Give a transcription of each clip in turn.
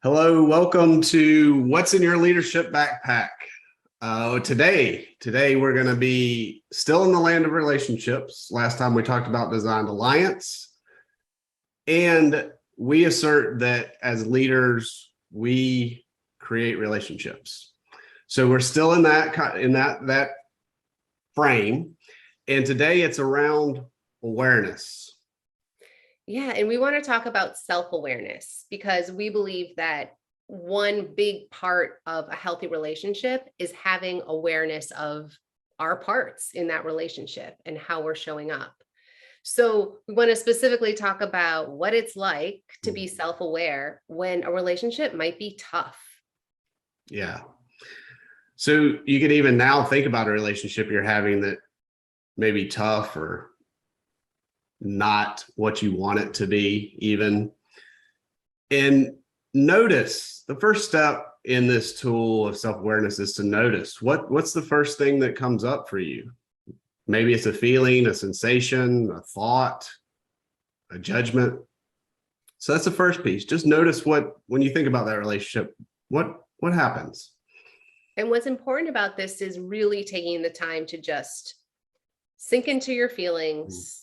Hello, welcome to What's in Your Leadership Backpack. Today we're going to be still in the land of relationships. Last time we talked about designed alliance, and we assert that as leaders we create relationships. So we're still in that frame, and today it's around awareness. Yeah, and we want to talk about self-awareness because we believe that one big part of a healthy relationship is having awareness of our parts in that relationship and how we're showing up. So we want to specifically talk about what it's like to be self-aware when a relationship might be tough. Yeah. So you could even now think about a relationship you're having that may be tough or not what you want it to be even. And notice the first step in this tool of self-awareness is to notice what's the first thing that comes up for you. Maybe it's a feeling, a sensation, a thought, a judgment. So that's the first piece. Just notice when you think about that relationship, what happens. And what's important about this is really taking the time to just sink into your feelings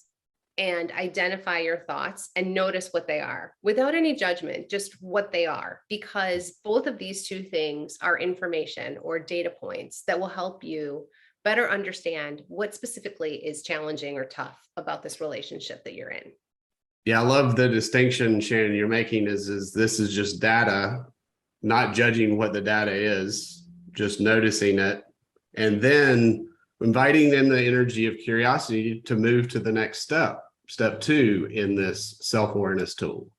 and identify your thoughts and notice what they are without any judgment, just what they are, because both of these two things are information or data points that will help you better understand what specifically is challenging or tough about this relationship that you're in. Yeah, I love the distinction, Shannon, you're making is this is just data, not judging what the data is, just noticing it, and then inviting in the energy of curiosity to move to the next step 2 in this self-awareness tool.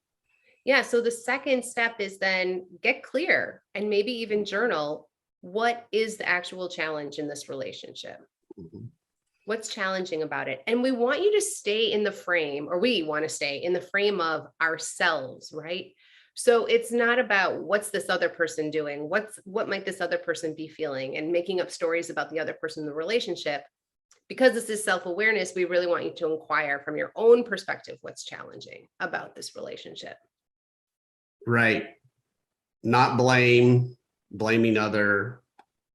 Yeah, so the second step is then get clear and maybe even journal, what is the actual challenge in this relationship? Mm-hmm. What's challenging about it? And we want you to stay in the frame, or we want to stay in the frame of ourselves, right? So it's not about what's this other person doing, what might this other person be feeling, and making up stories about the other person in the relationship. Because this is self-awareness, we really want you to inquire from your own perspective what's challenging about this relationship. Right. Not blaming other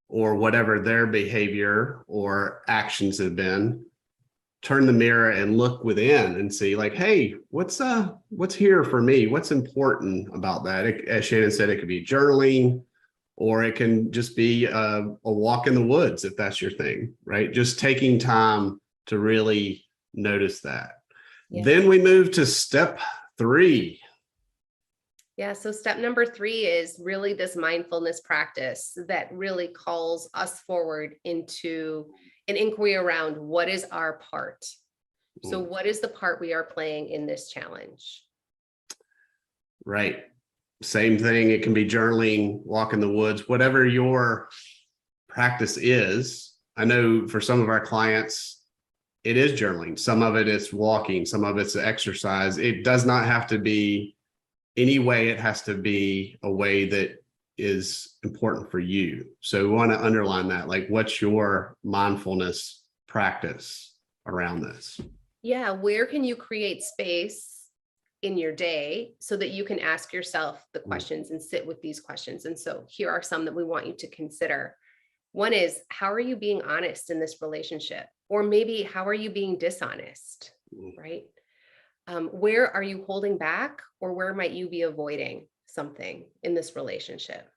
or whatever their behavior or actions have been. Turn the mirror and look within and see, like, hey, what's here for me? What's important about that? As Shannon said, it could be journaling, or it can just be a walk in the woods if that's your thing, right? Just taking time to really notice that. Yeah. Then we move to step 3. Yeah, so step number 3 is really this mindfulness practice that really calls us forward into an inquiry around what is our part. So what is the part we are playing in this challenge? Right. Same thing. It can be journaling, walk in the woods, whatever your practice is. I know for some of our clients, it is journaling. Some of it is walking. Some of it's exercise. It does not have to be any way. It has to be a way that is important for you. So we want to underline that. Like, what's your mindfulness practice around this? Yeah, where can you create space in your day so that you can ask yourself the questions and sit with these questions? And so here are some that we want you to consider. One is, how are you being honest in this relationship? Or maybe how are you being dishonest, right? Where are you holding back, or where might you be avoiding something in this relationship?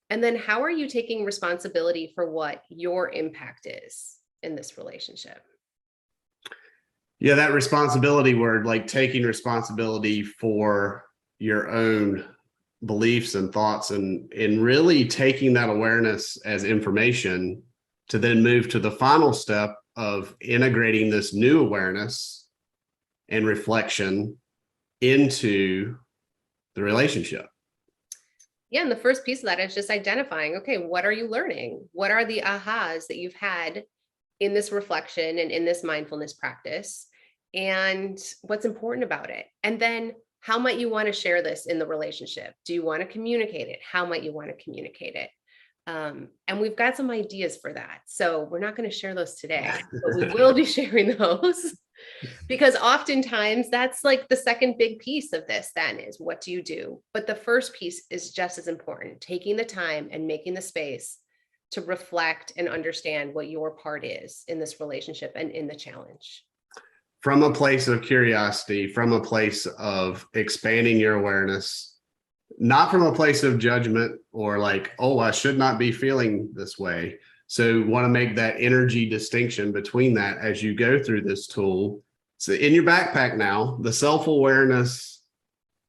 And then how are you taking responsibility for what your impact is in this relationship? Yeah, that responsibility word, like taking responsibility for your own beliefs and thoughts, and really taking that awareness as information to then move to the final step of integrating this new awareness and reflection into the relationship. Yeah, and the first piece of that is just identifying, okay, what are you learning? What are the ahas that you've had in this reflection and in this mindfulness practice? And what's important about it? And then how might you want to share this in the relationship? Do you want to communicate it? How might you want to communicate it? And we've got some ideas for that. So we're not going to share those today, but we will be sharing those Because oftentimes that's like the second big piece of this then is what do you do? But the first piece is just as important, taking the time and making the space to reflect and understand what your part is in this relationship and in the challenge. From a place of curiosity, from a place of expanding your awareness, not from a place of judgment or like, oh, I should not be feeling this way. So want to make that energy distinction between that as you go through this tool. So in your backpack now, the self-awareness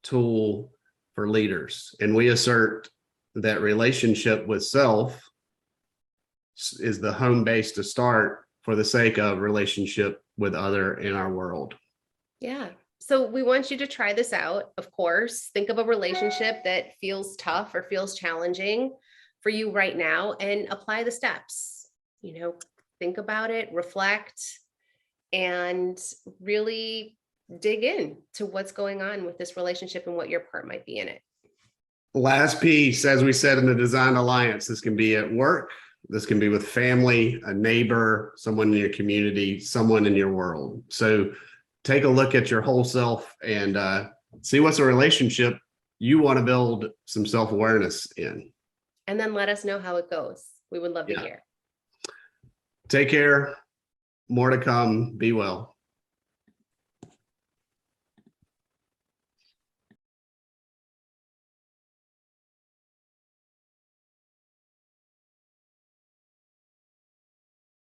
tool for leaders. And we assert that relationship with self is the home base to start for the sake of relationship with other in our world. Yeah. So we want you to try this out. Of course, think of a relationship that feels tough or feels challenging for you right now and apply the steps. Think about it, reflect, and really dig in to what's going on with this relationship and what your part might be in it. Last piece, as we said in the Design Alliance, this can be at work, this can be with family, a neighbor, someone in your community, someone in your world. So take a look at your whole self and see what's a relationship you want to build some self-awareness in. And then let us know how it goes. We would love to hear. Take care. More to come. Be well.